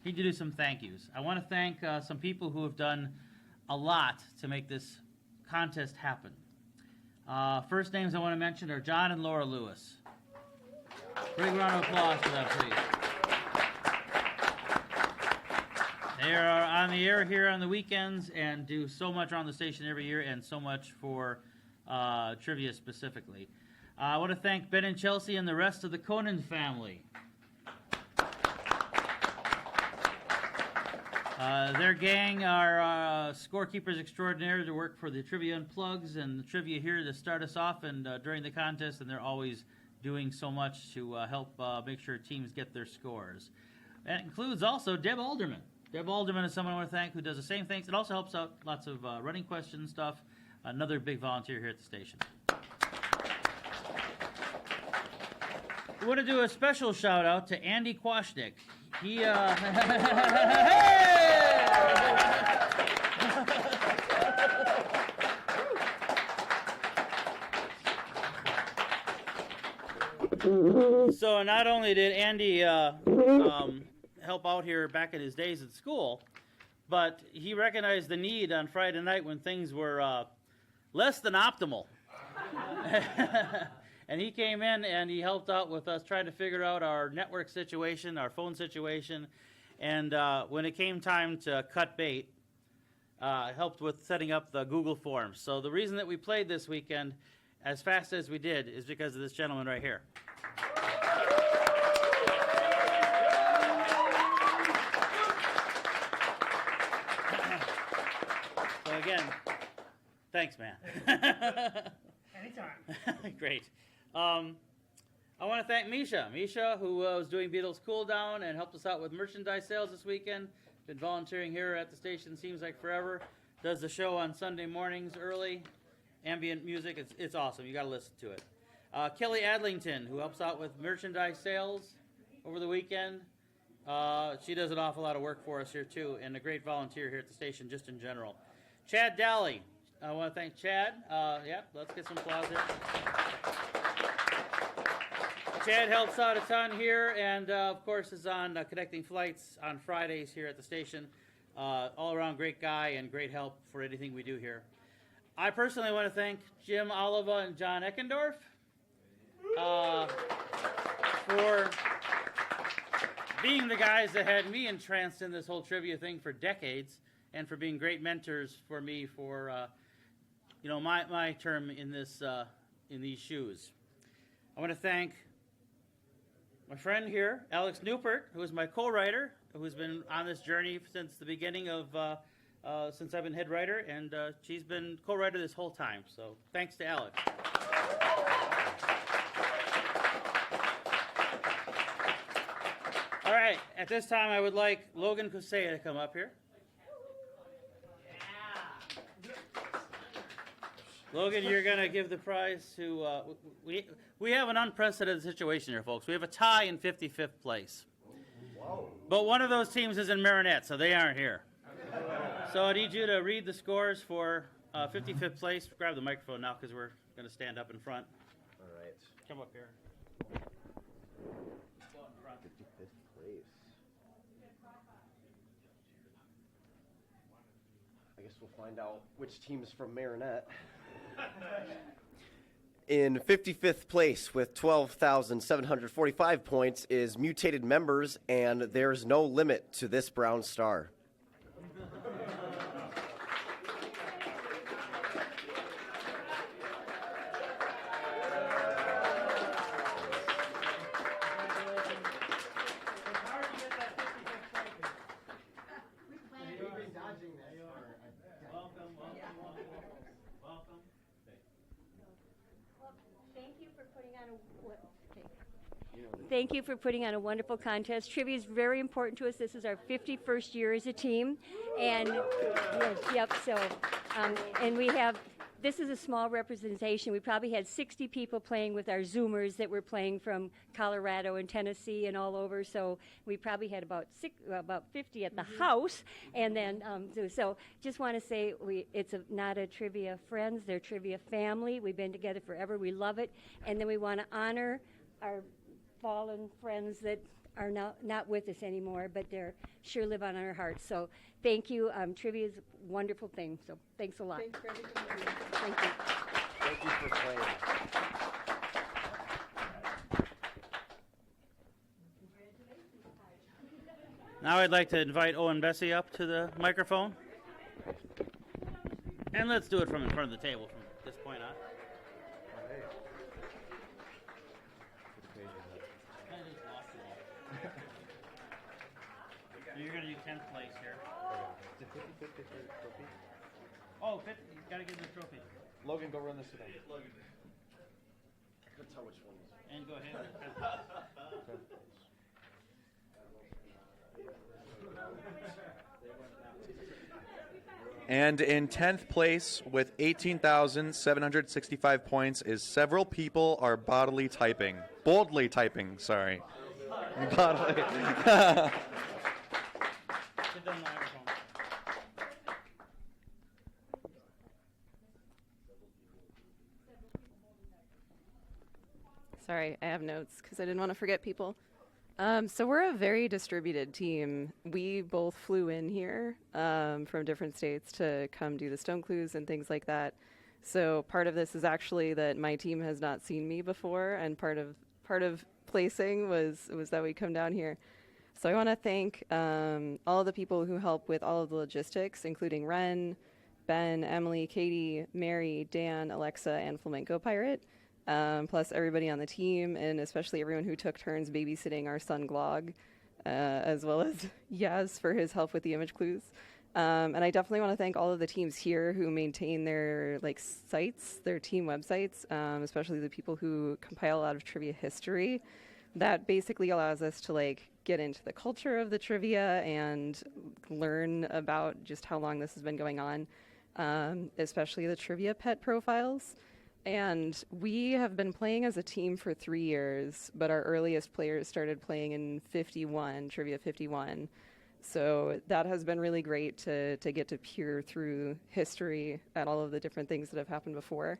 need to do some thank yous. I want to thank some people who have done a lot to make this contest happen. First names I want to mention are John and Laura Lewis. Big round of applause for them, please. They are on the air here on the weekends and do so much on the station every year and so much for trivia specifically. I want to thank Ben and Chelsea and the rest of the Conan family. Their gang are scorekeepers extraordinaire to work for the Trivia Unplugs and the trivia here to start us off and during the contest, and they're always doing so much to help make sure teams get their scores. That includes also Deb Alderman. Deb Alderman is someone I want to thank who does the same things. It also helps out lots of running question stuff. Another big volunteer here at the station. We want to do a special shout out to Andy Kwashnick. He So not only did Andy help out here back in his days at school, but he recognized the need on Friday night when things were less than optimal. And he came in and he helped out with us trying to figure out our network situation, our phone situation, and when it came time to cut bait, helped with setting up the Google Forms. So the reason that we played this weekend as fast as we did is because of this gentleman right here. So again, thanks, man. Anytime. Great. I want to thank Misha. Misha, who was doing Beatles Cool Down and helped us out with merchandise sales this weekend. Been volunteering here at the station, seems like forever. Does the show on Sunday mornings early. Ambient music, it's awesome. You got to listen to it. Kelly Adlington, who helps out with merchandise sales over the weekend. She does an awful lot of work for us here, too, and a great volunteer here at the station just in general. Chad Dally. I want to thank Chad. Yeah, let's get some applause there. Chad helps out a ton here and, of course, is on connecting flights on Fridays here at the station. All-around great guy and great help for anything we do here. I personally want to thank Jim Oliva and John Eckendorf for being the guys that had me entranced in this whole trivia thing for decades and for being great mentors for me for my term in this in these shoes. I want to thank my friend here, Alex Newpert, who is my co-writer, who's been on this journey since the beginning of since I've been head writer, and she's been co-writer this whole time. So thanks to Alex. All right, at this time I would like Logan Kusea to come up here. Logan, you're going to give the prize to, we have an unprecedented situation here, folks. We have a tie in 55th place. Whoa. But one of those teams is in Marinette, so they aren't here. So I need you to read the scores for 55th place. Grab the microphone now because we're going to stand up in front. All right. Come up here. 55th place. I guess we'll find out which team's from Marinette. In 55th place with 12,745 points is Mutated Members, and there's no limit to this brown star. Thank you for putting on a wonderful contest. Trivia is very important to us. This is our 51st year as a team. And, and we have, this is a small representation. We probably had 60 people playing with our Zoomers that were playing from Colorado and Tennessee and all over. So we probably had about 50 at the house. And then, so just want to say it's not a trivia friends, they're trivia family. We've been together forever. We love it. And then we want to honor our fallen friends that are not with us anymore, but they're sure live on our hearts. So thank you. Trivia is a wonderful thing. So thanks a lot. Thanks for everything you do. Thank you. Thank you for playing. Now I'd like to invite Owen Bessie up to the microphone. And let's do it from in front of the table from this point on. So you're going to do 10th place here. Oh, 50. You got to give him the trophy. Logan, go run this today. Logan. I couldn't tell which one was. And go ahead. And in 10th place with 18,765 points is several people are boldly typing, sorry. Bodily. Sit down the microphone. Sorry, I have notes because I didn't want to forget people. So we're a very distributed team. We both flew in here from different states to come do the stone clues and things like that. So part of this is actually that my team has not seen me before, and part of placing was that we come down here. So I want to thank all of the people who help with all of the logistics, including Ren, Ben, Emily, Katie, Mary, Dan, Alexa, and Flamenco Pirate. Plus everybody on the team, and especially everyone who took turns babysitting our son Glog, as well as Yaz for his help with the image clues. And I definitely want to thank all of the teams here who maintain their sites, their team websites, especially the people who compile a lot of trivia history. That basically allows us to get into the culture of the trivia and learn about just how long this has been going on, especially the trivia pet profiles. And we have been playing as a team for 3 years, but our earliest players started playing in Trivia 51. So that has been really great to get to peer through history at all of the different things that have happened before.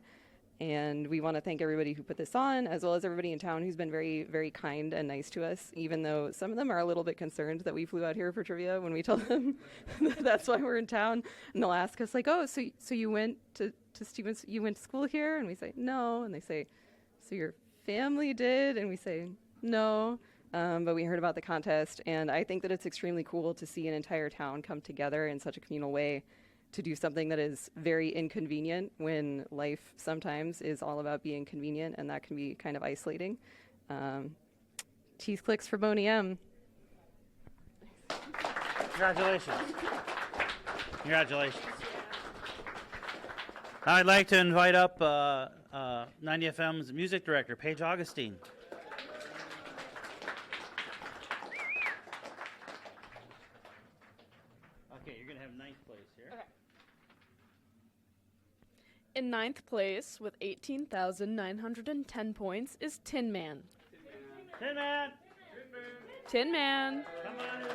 And we want to thank everybody who put this on, as well as everybody in town who's been very, very kind and nice to us, even though some of them are a little bit concerned that we flew out here for trivia when we tell them that's why we're in town. And they'll ask us, oh, so you went to Stevens, you went to school here? And we say, no. And they say, so your family did? And we say, no. But we heard about the contest, and I think that it's extremely cool to see an entire town come together in such a communal way to do something that is very inconvenient when life sometimes is all about being convenient, and that can be kind of isolating. Cheese clicks for Boney M. Congratulations. Congratulations. Now I'd like to invite up 90 FM's music director, Paige Augustine. Okay, you're going to have 9th place here. Okay. In 9th place with 18,910 points is Tin Man. Tin Man! Tin Man. Come on in.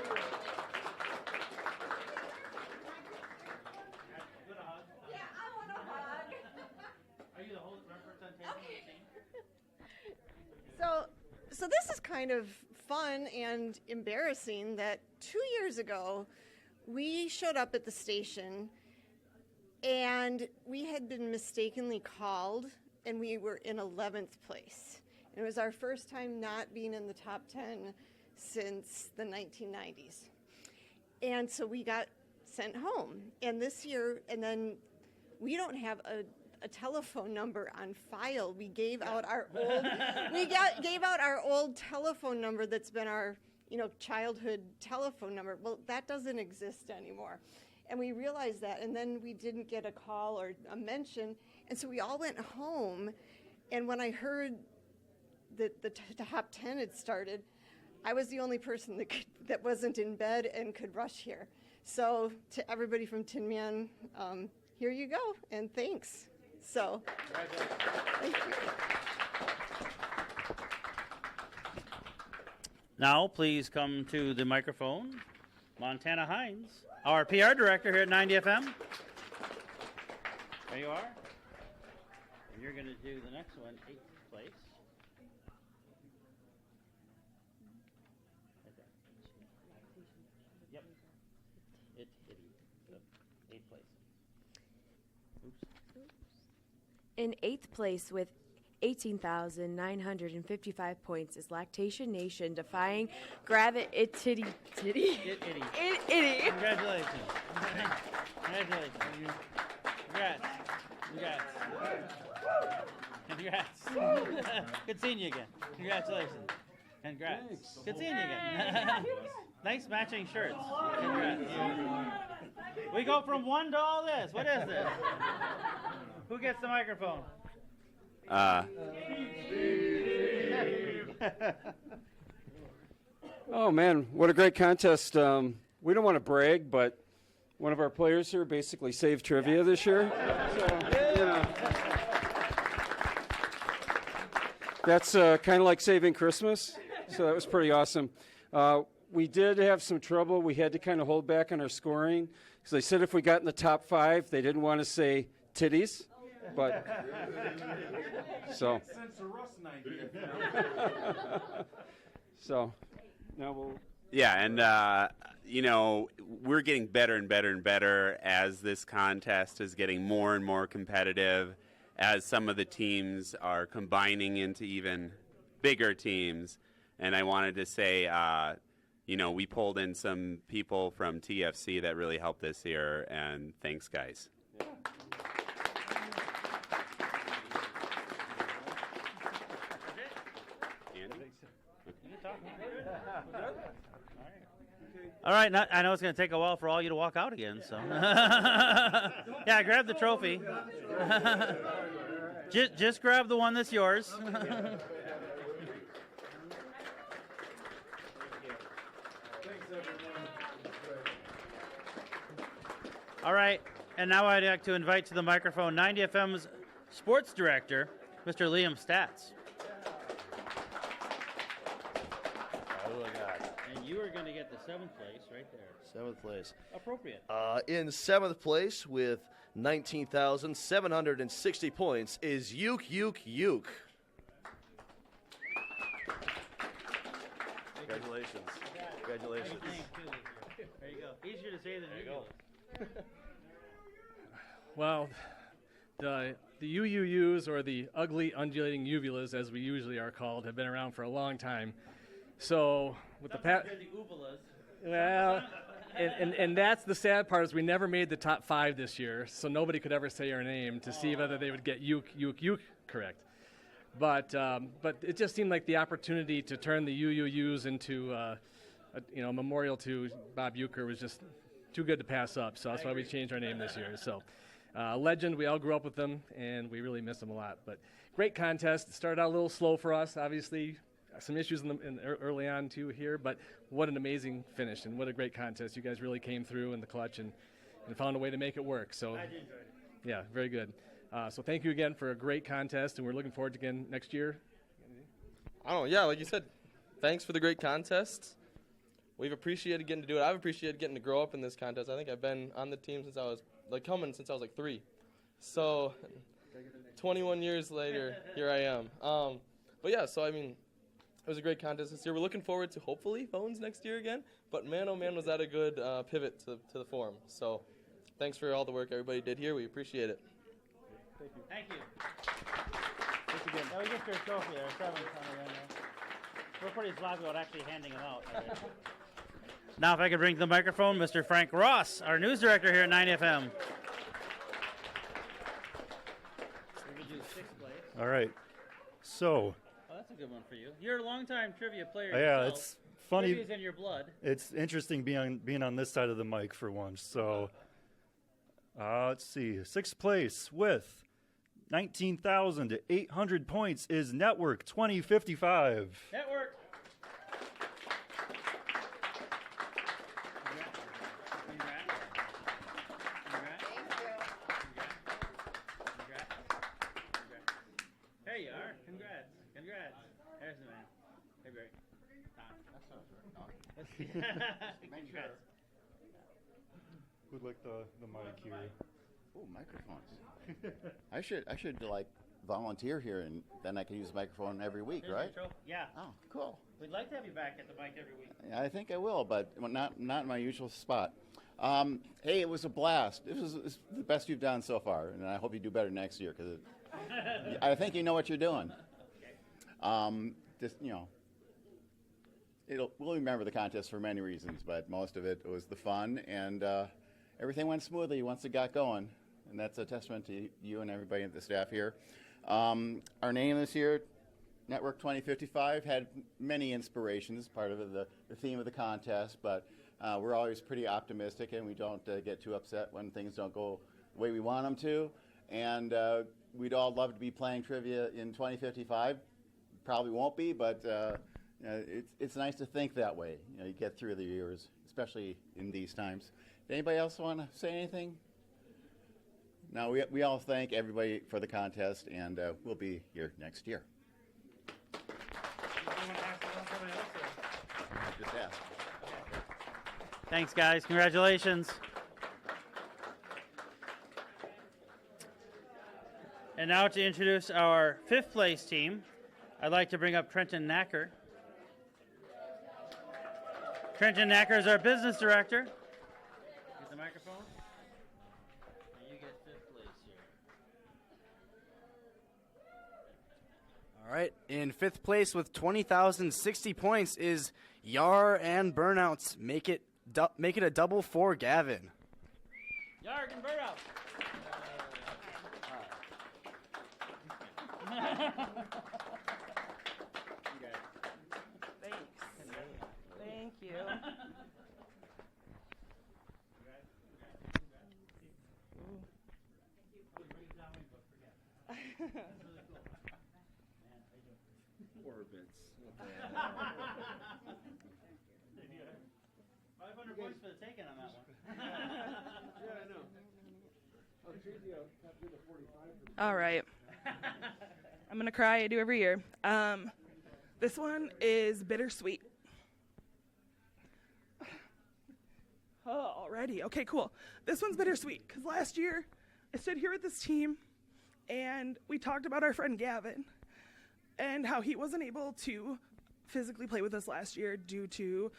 Are you the whole representation of the team? So this is kind of fun and embarrassing that 2 years ago we showed up at the station and we had been mistakenly called and we were in 11th place. And it was our first time not being in the top 10 since the 1990s. And so we got sent home. And this year, and then we don't have a telephone number on file. We gave out our old gave out our old telephone number that's been our childhood telephone number. Well, that doesn't exist anymore. And we realized that, and then we didn't get a call or a mention, and so we all went home. And when I heard that the top 10 had started, I was the only person that wasn't in bed and could rush here. So to everybody from Tin Man, here you go, and thanks. So, thank you. Now, please come to the microphone, Montana Hines, our PR director here at 90 FM. There you are. And you're going to do the next one, 8th place. Eighth place. Oops. In 8th place with 18,955 points is Lactation Nation, defying gravity. Itty. Itty. Congratulations. Congratulations. Congrats. Congrats. Good seeing you again. Congratulations. Congrats. Thanks. Good seeing you again. Nice matching shirts. Congrats. We go from one to all this. What is this? Who gets the microphone? Oh man, what a great contest. We don't want to brag, but one of our players here basically saved trivia this year. So, you know, that's kind of like saving Christmas. So that was pretty awesome. We did have some trouble. We had to kind of hold back on our scoring because they said if we got in the top 5, they didn't want to say titties. But so now we'll. Yeah, and you know, we're getting better and better and better as this contest is getting more and more competitive, as some of the teams are combining into even bigger teams. And I wanted to say, you know, we pulled in some people from TFC that really helped this year, and thanks, guys. Yeah. All right, I know it's going to take a while for all you to walk out again, so. Yeah, grab the trophy. Just grab the one that's yours. All right, and now I'd like to invite to the microphone 90 FM's sports director, Mr. Liam Statz. And you are going to get the 7th place right there. 7th place. Appropriate. In 7th place with 19,760 points is Uke. Congratulations. Congratulations. There you go. Easier to say than you go. Well, the UUUs, or the ugly undulating uvulas, as we usually are called, have been around for a long time. So with the well, and that's the sad part, is we never made the top 5 this year, so nobody could ever say our name to see whether they would get Uke correct. But it just seemed like the opportunity to turn the UUUs into a memorial to Bob Uecker was just too good to pass up. So that's why we changed our name this year. So legend, we all grew up with them, and we really miss them a lot. But great contest. It started out a little slow for us, obviously. Some issues early on too here, but what an amazing finish and what a great contest. You guys really came through in the clutch and found a way to make it work. So, I did enjoy it. Yeah, very good. So thank you again for a great contest, and we're looking forward to again next year. Like you said, thanks for the great contest. We've appreciated getting to do it. I've appreciated getting to grow up in this contest. I think I've been on the team since I was 3. So 21 years later, here I am. But yeah, so I mean, it was a great contest this year. We're looking forward to hopefully phones next year again. But man, oh man, was that a good pivot to the forum. So thanks for all the work everybody did here. We appreciate it. Thank you. Thanks again. Now we get your trophy there. 7th on the end there. We're pretty sloppy about actually handing them out. Now if I could bring to the microphone Mr. Frank Ross, our news director here at 9 FM. We're going to do 6th place. All right. So. Oh, that's a good one for you. You're a longtime trivia player. Yeah, yourself. it's funny. Trivia's in your blood. It's interesting being on this side of the mic for once. So, let's see. 6th place with 19,800 points is Network 2055. Network. There you are. Congrats. There's the man. Hey, Barry. Congrats. Who'd like the mic here? Oh, microphones. I should like volunteer here, and then I can use the microphone every week, right? Yeah. Oh, cool. We'd like to have you back at the mic every week. I think I will, but not in my usual spot. Hey, it was a blast. It's the best you've done so far, and I hope you do better next year because I think you know what you're doing. Just we'll remember the contest for many reasons, but most of it was the fun, and everything went smoothly once it got going, and that's a testament to you and everybody at the staff here. Our name this year, Network 2055, had many inspirations, part of the theme of the contest, but we're always pretty optimistic, and we don't get too upset when things don't go the way we want them to. And we'd all love to be playing trivia in 2055. Probably won't be, but it's nice to think that way. You get through the years, especially in these times. Anybody else want to say anything? No, we all thank everybody for the contest, and we'll be here next year. Just ask. Thanks, guys. Congratulations. And now to introduce our 5th place team, I'd like to bring up Trenton Knacker. Trenton Knacker is our business director. Get the microphone. And you get 5th place here. All right, in 5th place with 20,060 points is Yar and Burnouts. Make it a double for Gavin. Yarg and Burnout. Thank you. Orbits. 500 points for the taking on that one. Yeah, I know. All right. I'm going to cry. I do every year. This one is bittersweet. Oh, already. Okay, cool. This one's bittersweet because last year I stood here with this team and we talked about our friend Gavin and how he wasn't able to physically play with us last year due to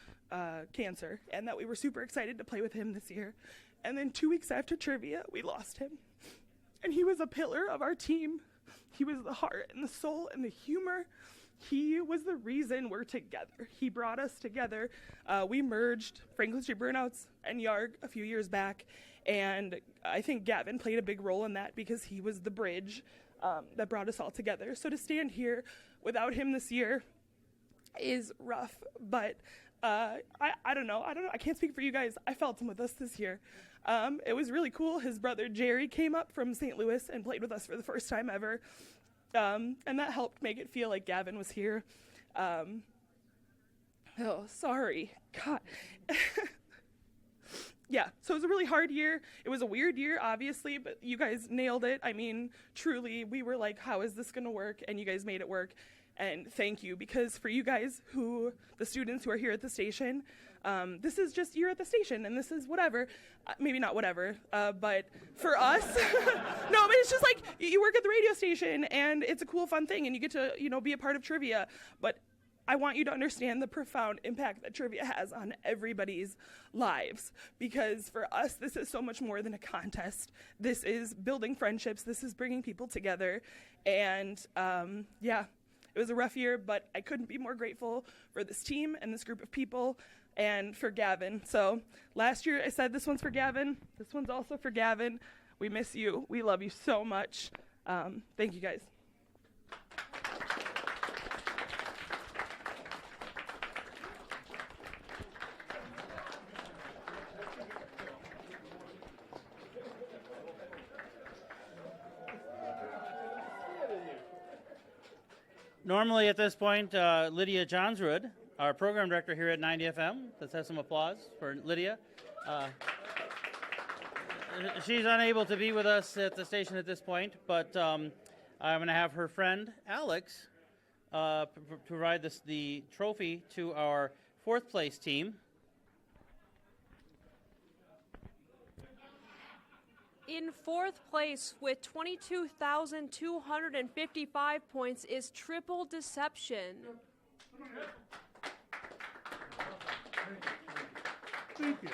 cancer, and that we were super excited to play with him this year. And then 2 weeks after trivia, we lost him. And he was a pillar of our team. He was the heart and the soul and the humor. He was the reason we're together. He brought us together. We merged Franklin Street Burnouts and Yarg a few years back, and I think Gavin played a big role in that because he was the bridge that brought us all together. So to stand here without him this year is rough, but I don't know. I can't speak for you guys. I felt him with us this year. It was really cool. His brother Jerry came up from St. Louis and played with us for the first time ever. And that helped make it feel like Gavin was here. Oh, sorry. God. Yeah, so it was a really hard year. It was a weird year, obviously, but you guys nailed it. I mean, truly, we were like, how is this going to work? And you guys made it work. And thank you, because for you guys the students who are here at the station, this is just, you're at the station, and this is whatever. Maybe not whatever, but for us, no, but it's just like, you work at the radio station, and it's a cool, fun thing, and you get to, be a part of trivia. But I want you to understand the profound impact that trivia has on everybody's lives, because for us, this is so much more than a contest. This is building friendships. This is bringing people together. And yeah, it was a rough year, but I couldn't be more grateful for this team and this group of people and for Gavin. So last year I said this one's for Gavin. This one's also for Gavin. We miss you. We love you so much. Thank you, guys. Normally at this point, Lydia Johnsrud, our program director here at 90 FM. Let's have some applause for Lydia. She's unable to be with us at the station at this point, but I'm going to have her friend Alex provide the trophy to our 4th place team. In 4th place with 22,255 points is Triple Deception. Thank you.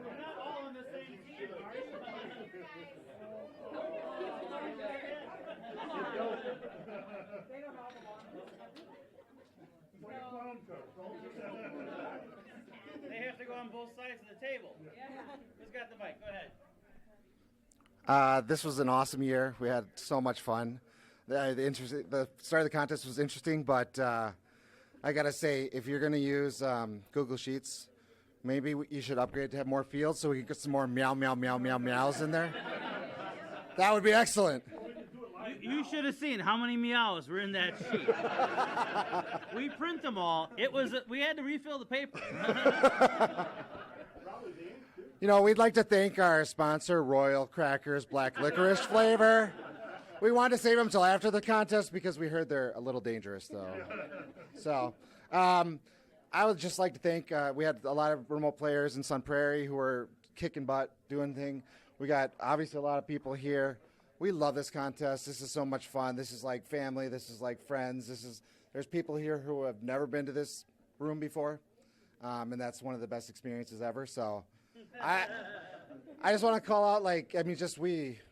We're not all on the same team, are you? They have to go on both sides of the table. Who's got the mic? Go ahead. This was an awesome year. We had so much fun. The start of the contest was interesting, but I gotta say, if you're gonna use Google Sheets, maybe you should upgrade to have more fields so we can get some more meow, meow, meow, meow, meows in there. That would be excellent. You should have seen how many meows were in that sheet. We print them all. We had to refill the paper. You know, we'd like to thank our sponsor, Royal Crackers Black Licorice Flavor. We wanted to save them till after the contest because we heard they're a little dangerous, though. So, I would just like to thank, we had a lot of remote players in Sun Prairie who were kicking butt, doing things. We got, obviously, a lot of people here. We love this contest. This is so much fun. This is like family. This is like friends. There's people here who have never been to this room before, and that's one of the best experiences ever. So, I just want to call out,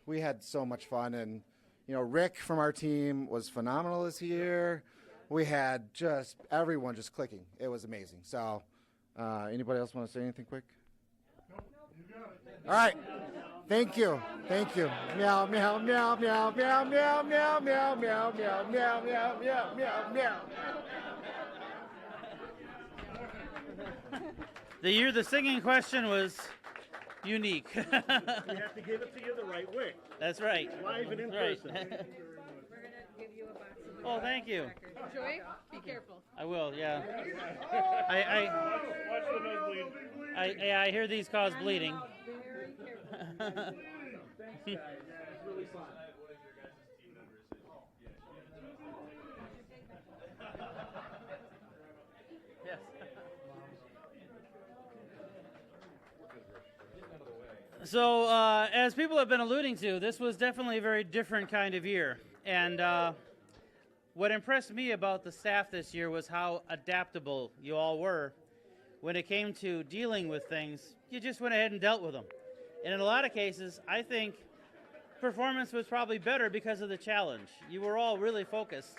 we had so much fun, and Rick from our team was phenomenal this year. We had everyone just clicking. It was amazing. So, anybody else want to say anything quick? All right. Thank you. Thank you. Meow, meow, meow, meow, meow, meow, meow, meow, meow, meow, meow, meow, meow, meow, meow. The year the singing question was unique. We have to give it to you the right way. That's right. Live and in That's person. right. We're going to give you a box of Oh, thank you. Joy, be careful. I will, yeah. Watch the nosebleed. I hear these cause bleeding. Very careful. Yes. So, as people have been alluding to, this was definitely a very different kind of year. And what impressed me about the staff this year was how adaptable you all were. When it came to dealing with things, you just went ahead and dealt with them. And in a lot of cases, I think performance was probably better because of the challenge. You were all really focused,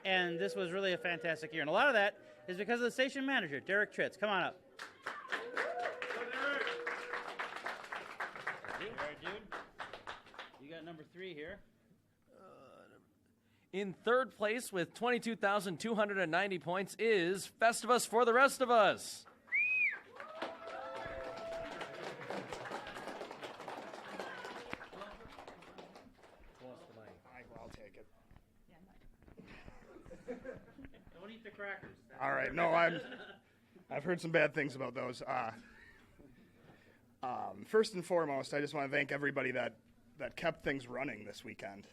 and this was really a fantastic year. And a lot of that is because of the station manager, Derek Tritz. Come on up. All right, dude. You got number 3 here. In third place with 22,290 points is Festivus for the Rest of Us. I'll take it. Don't eat the crackers. All right. No, I've heard some bad things about those. First and foremost, I just want to thank everybody that kept things running this weekend.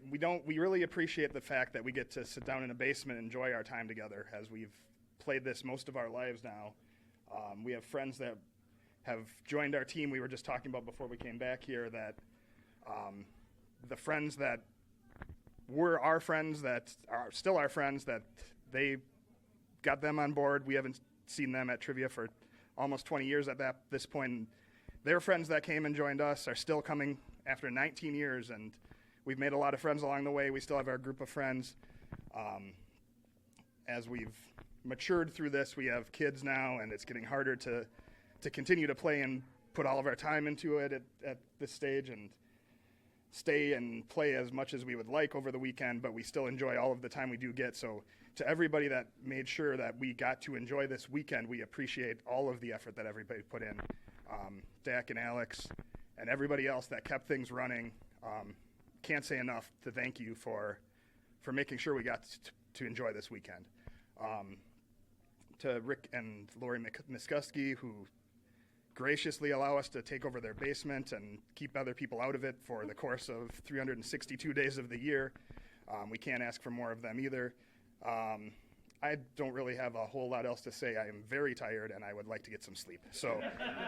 We really appreciate the fact that we get to sit down in a basement and enjoy our time together, as we've played this most of our lives now. We have friends that have joined our team. We were just talking about before we came back here that the friends that were our friends that are still our friends, that they got them on board. We haven't seen them at trivia for almost 20 years at this point. Their friends that came and joined us are still coming after 19 years, and we've made a lot of friends along the way. We still have our group of friends. As we've matured through this, we have kids now, and it's getting harder to continue to play and put all of our time into it at this stage and stay and play as much as we would like over the weekend, but we still enjoy all of the time we do get. So to everybody that made sure that we got to enjoy this weekend, we appreciate all of the effort that everybody put in. Dak and Alex and everybody else that kept things running. Can't say enough to thank you for making sure we got to enjoy this weekend. To Rick and Lori Miskuski, who graciously allow us to take over their basement and keep other people out of it for the course of 362 days of the year. We can't ask for more of them either. I don't really have a whole lot else to say. I am very tired and I would like to get some sleep. So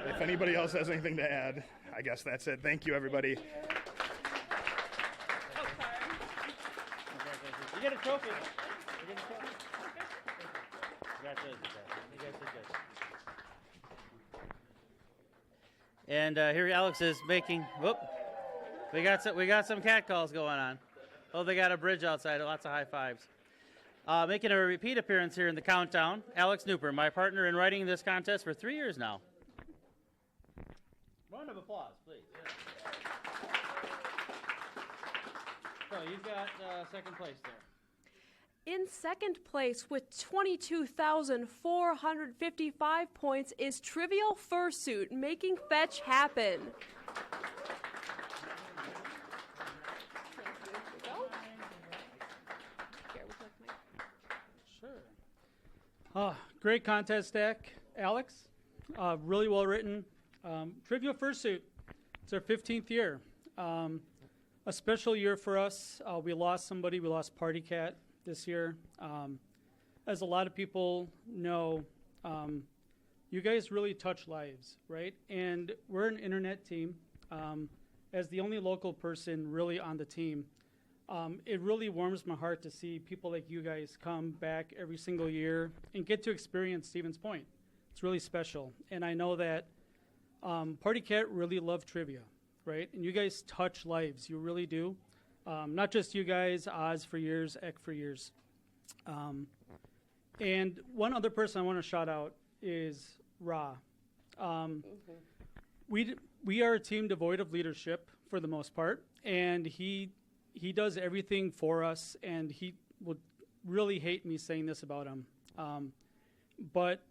if anybody else has anything to add, I guess that's it. Thank you, everybody. You get a trophy. You get a trophy. Congratulations, guys. You guys did good. And here Alex is making. Whoop. We got some cat calls going on. Oh, they got a bridge outside. Lots of high fives. Making a repeat appearance here in the countdown, Alex Nooper, my partner in writing this contest for 3 years now. Round of applause, please. So you've got second place there. In second place with 22,455 points is Trivial Fursuit, making fetch happen. Great contest deck, Alex. Really well written. Trivial Fursuit. It's our 15th year. A special year for us. We lost somebody. We lost Party Cat this year. As a lot of people know, you guys really touch lives, right? And we're an internet team. As the only local person really on the team, it really warms my heart to see people like you guys come back every single year and get to experience Stevens Point. It's really special. And I know that Party Cat really loved trivia, right? And you guys touch lives. You really do. Not just you guys, Oz for years, Eck for years. And one other person I want to shout out is Ra. We are a team devoid of leadership for the most part, and he does everything for us, and he would really hate me saying this about him. But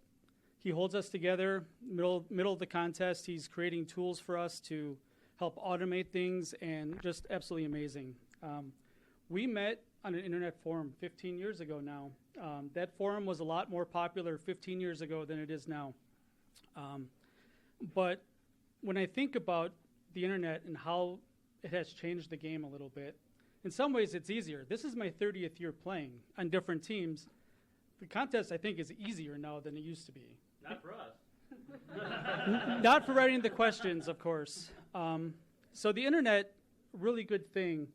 he holds us together. Middle of the contest, he's creating tools for us to help automate things, and just absolutely amazing. We met on an internet forum 15 years ago now. That forum was a lot more popular 15 years ago than it is now. But when I think about the internet and how it has changed the game a little bit, in some ways it's easier. This is my 30th year playing on different teams. The contest, I think, is easier now than it used to be. Not for us. Not for writing the questions, of course. So the internet, really good thing.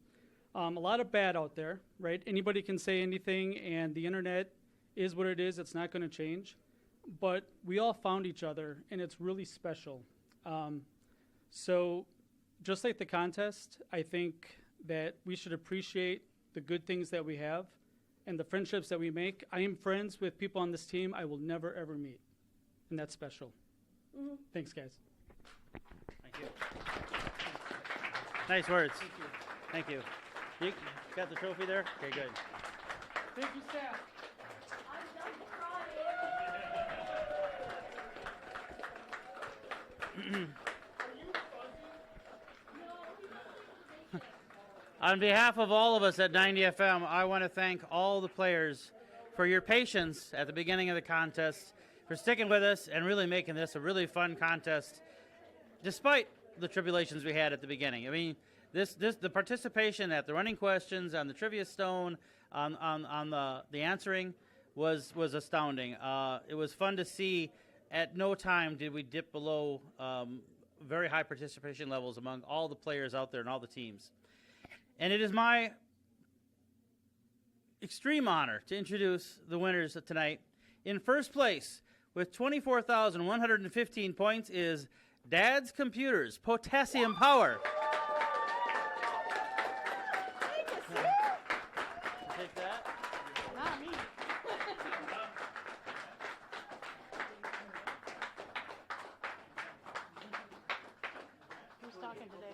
A lot of bad out there, right? Anybody can say anything, and the internet is what it is. It's not going to change. But we all found each other, and it's really special. So just like the contest, I think that we should appreciate the good things that we have and the friendships that we make. I am friends with people on this team I will never, ever meet, and that's special. Mm-hmm. Thanks, guys. Thank you. Nice words. Thank you. You got the trophy there? Okay, good. Thank you, staff. On behalf of all of us at 90 FM, I want to thank all the players for your patience at the beginning of the contest, for sticking with us and really making this a really fun contest, despite the tribulations we had at the beginning. I mean, the participation at the running questions, on the trivia stone, on the answering was astounding. It was fun to see. At no time did we dip below very high participation levels among all the players out there and all the teams. And it is my extreme honor to introduce the winners of tonight. In first place, with 24,115 points, is Dad's Computers, Potassium Power. Take that. Not me. Who's talking today?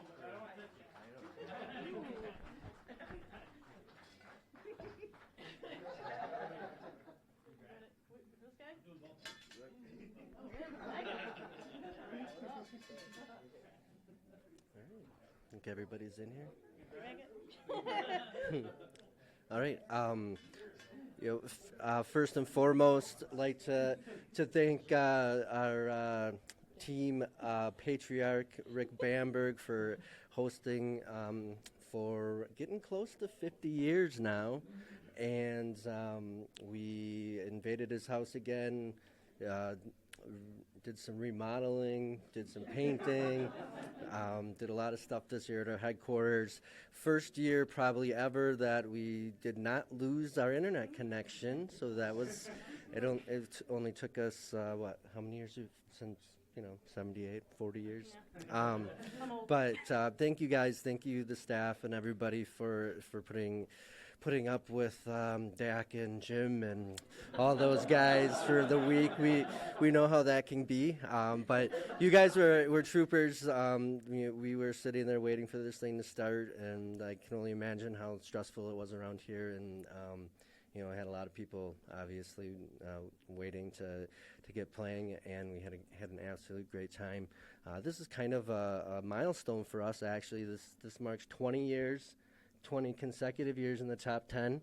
I think everybody's in here. All right. First and foremost, I'd like to thank our team patriarch Rick Bamberg for hosting for getting close to 50 years now, and we invaded his house again. Did some remodeling, did some painting, did a lot of stuff this year at our headquarters. First year probably ever that we did not lose our internet connection, so that was it only took us how many years since 78, 40 years. But thank you guys, thank you the staff and everybody for putting up with Dak and Jim and all those guys for the week. We know how that can be, but you guys were troopers. We were sitting there waiting for this thing to start, and I can only imagine how stressful it was around here. And I had a lot of people obviously waiting to get playing, and we had an absolute great time. This is kind of a milestone for us, actually. This marks 20 years. 20 consecutive years in the top 10.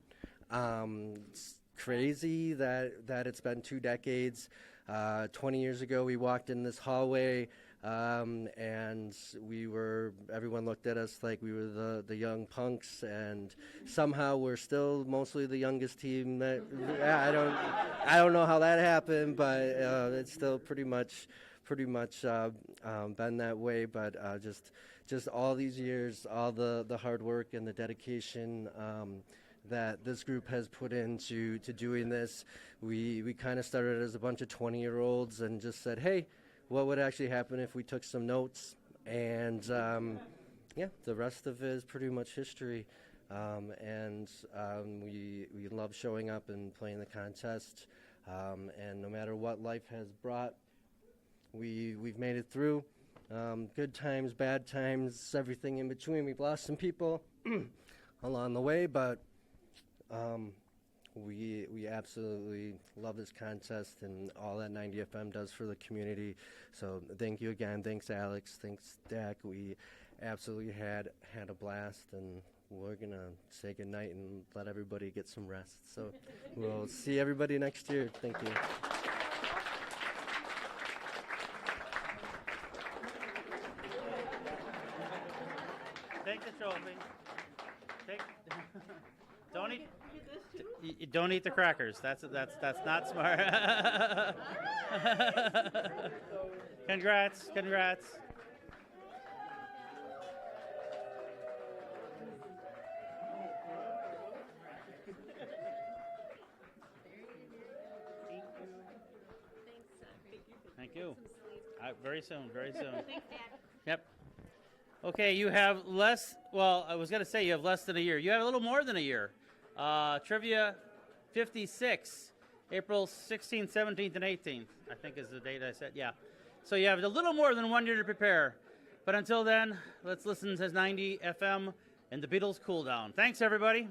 It's crazy that it's been 2 decades. 20 years ago, we walked in this hallway, and everyone looked at us like we were the young punks, and somehow we're still mostly the youngest team. I don't know how that happened, but it's still pretty much been that way. But just all these years, all the hard work and the dedication that this group has put into doing this. We kind of started as a bunch of 20-year-olds and just said, hey, what would actually happen if we took some notes? And the rest of it is pretty much history. We love showing up and playing the contest. And no matter what life has brought, we've made it through. Good times, bad times, everything in between. We've lost some people along the way, but we absolutely love this contest and all that 90 FM does for the community. So thank you again. Thanks, Alex. Thanks, Dak. We absolutely had a blast, and we're going to say goodnight and let everybody get some rest. So we'll see everybody next year. Thank you. Take the trophy. Don't eat the crackers. That's not smart. Congrats. Thank you. Very soon. Thanks, Dad. Yep. Okay, you have less, well, I was going to say you have less than a year. You have a little more than a year. Trivia 56, April 16th, 17th, and 18th, I think is the date I said. Yeah. So you have a little more than 1 year to prepare. But until then, let's listen to 90 FM and the Beatles Cool Down. Thanks, everybody.